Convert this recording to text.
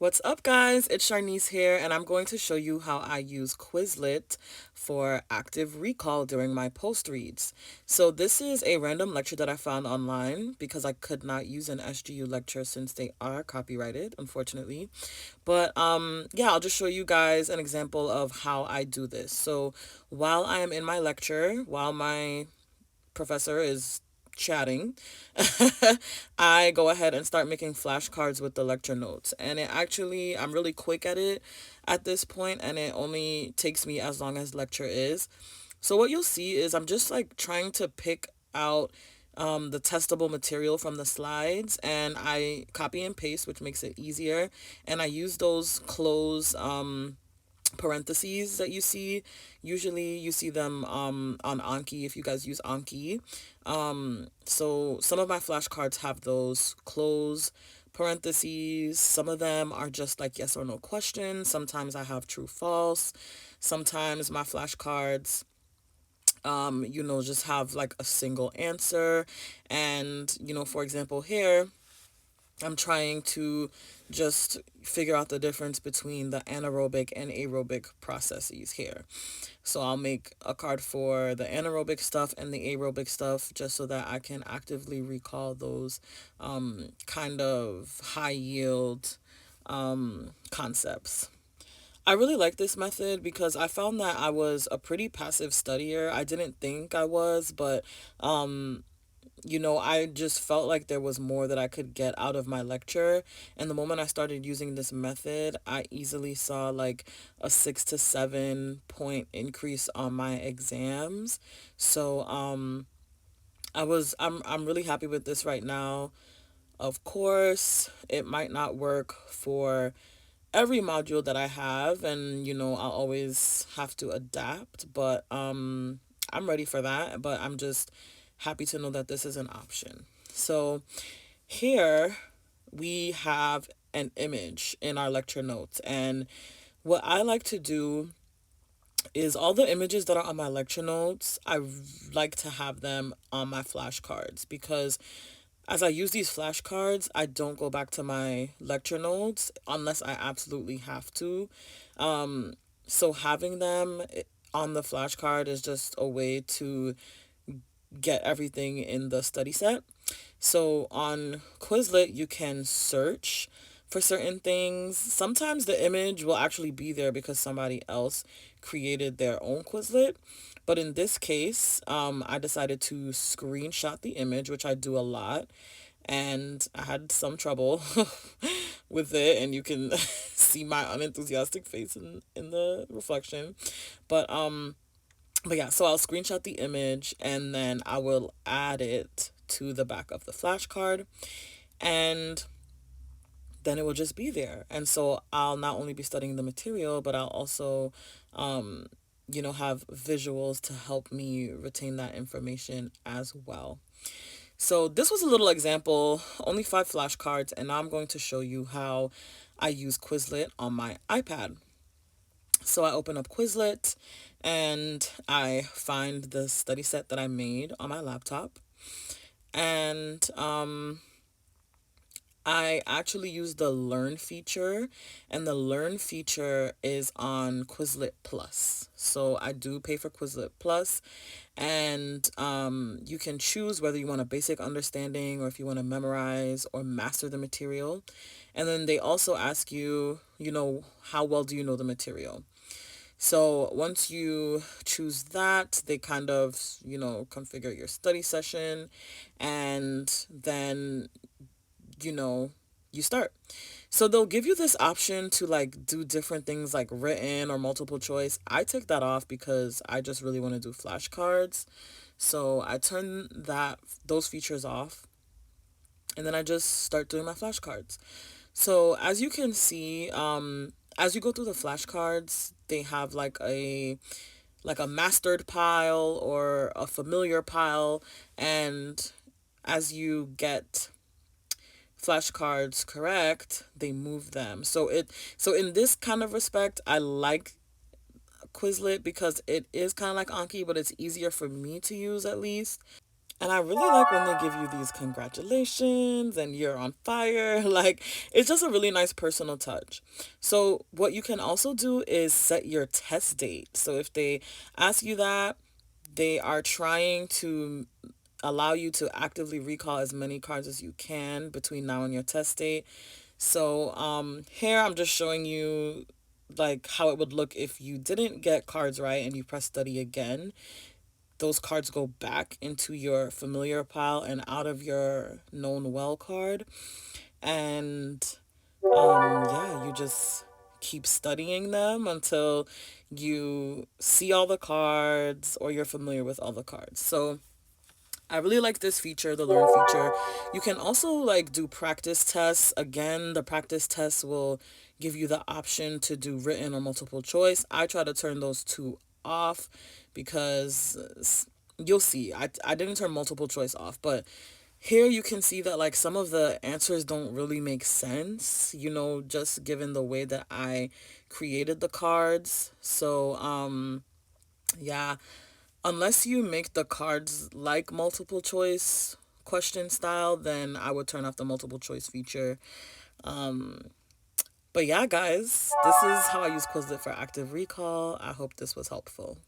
What's up, guys? It's Sharnice here, and I'm going to show you how I use Quizlet for active recall during my post reads. So this is a random lecture that I found online because I could not use an SGU lecture since they are copyrighted, unfortunately. But yeah, I'll just show you guys an example of how I do this. So while I am in my lecture, while my professor is chatting, I go ahead and start making flashcards with the lecture notes. And I'm really quick at it at this point, and it only takes me as long as lecture is. So what you'll see is I'm just like trying to pick out the testable material from the slides, and I copy and paste, which makes it easier. And I use those close parentheses that you see. Usually you see them on Anki if you guys use Anki. So some of my flashcards have those close parentheses. Some of them are just like yes or no questions. Sometimes I have true false. Sometimes my flashcards just have like a single answer. And for example, here I'm trying to just figure out the difference between the anaerobic and aerobic processes here. So I'll make a card for the anaerobic stuff and the aerobic stuff just so that I can actively recall those kind of high yield concepts. I really like this method because I found that I was a pretty passive studier. I didn't think I was, but I just felt like there was more that I could get out of my lecture. And the moment I started using this method, I easily saw like a 6 to 7 point increase on my exams. So I'm really happy with this right now. Of course, it might not work for every module that I have, and I'll always have to adapt, but I'm ready for that. But I'm just happy to know that this is an option. So here we have an image in our lecture notes, and what I like to do is all the images that are on my lecture notes, I like to have them on my flashcards because as I use these flashcards, I don't go back to my lecture notes unless I absolutely have to. So having them on the flashcard is just a way to get everything in the study set. So on Quizlet, you can search for certain things. Sometimes the image will actually be there because somebody else created their own Quizlet. But in this case, I decided to screenshot the image, which I do a lot. And I had some trouble with it, and you can see my unenthusiastic face in the reflection. But yeah, so I'll screenshot the image and then I will add it to the back of the flashcard, and then it will just be there. And so I'll not only be studying the material, but I'll also have visuals to help me retain that information as well. So this was a little example, only 5 flashcards, and now I'm going to show you how I use Quizlet on my iPad. So I open up Quizlet and I find the study set that I made on my laptop. And I actually use the Learn feature, and the Learn feature is on Quizlet Plus. So I do pay for Quizlet Plus, and you can choose whether you want a basic understanding or if you want to memorize or master the material. And then they also ask you, how well do you know the material? So once you choose that, they kind of, configure your study session, and then you start. So they'll give you this option to like do different things like written or multiple choice. I take that off because I just really want to do flashcards. So I turn those features off, and then I just start doing my flashcards. So as you can see, as you go through the flashcards, they have like a mastered pile or a familiar pile, and as you get flashcards correct, they move them. So in this kind of respect, I like Quizlet because it is kind of like Anki, but it's easier for me to use at least. And I really like when they give you these congratulations and you're on fire. Like, it's just a really nice personal touch. So, what you can also do is set your test date. So, if they ask you that, they are trying to allow you to actively recall as many cards as you can between now and your test date. So, here I'm just showing you like how it would look if you didn't get cards right and you press study again. Those cards go back into your familiar pile and out of your known well card. And yeah, you just keep studying them until you see all the cards or you're familiar with all the cards. So I really like this feature, the learn feature. You can also like do practice tests. Again, the practice tests will give you the option to do written or multiple choice. I try to turn those two off because you'll see. I didn't turn multiple choice off, but here you can see that like some of the answers don't really make sense, just given the way that I created the cards. So, yeah, unless you make the cards like multiple choice question style, then I would turn off the multiple choice feature. But yeah, guys, this is how I use Quizlet for active recall. I hope this was helpful.